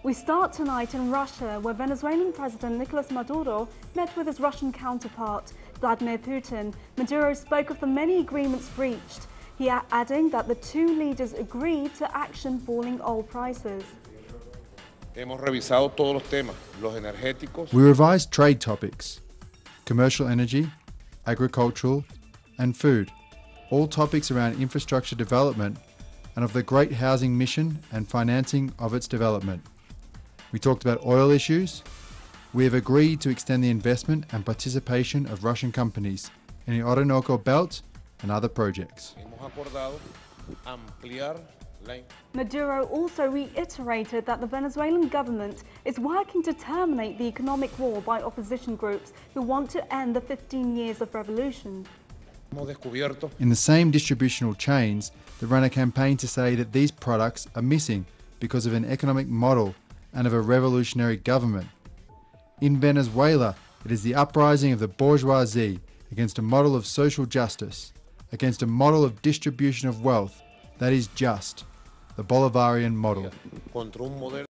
We start tonight in Russia, where Venezuelan President Nicolas Maduro met with his Russian counterpart, Vladimir Putin. Maduro spoke of the many agreements reached, adding that the two leaders agreed to action falling oil prices. Hemos revisado todos los temas, los energéticos. We revised trade topics, commercial energy, agricultural, and food, all topics around infrastructure development and of the great housing mission and financing of its development. We talked about oil issues. We have agreed to extend the investment and participation of Russian companies in the Orinoco Belt and other projects. Hemos acordado ampliar Maduro also reiterated that the Venezuelan government is working to terminate the economic war by opposition groups who want to end the 15 years of revolution. In the same distributional chains that run a campaign to say that these products are missing because of an economic model and of a revolutionary government. In Venezuela, it is the uprising of the bourgeoisie against a model of social justice, against a model of distribution of wealth that is just, the Bolivarian model.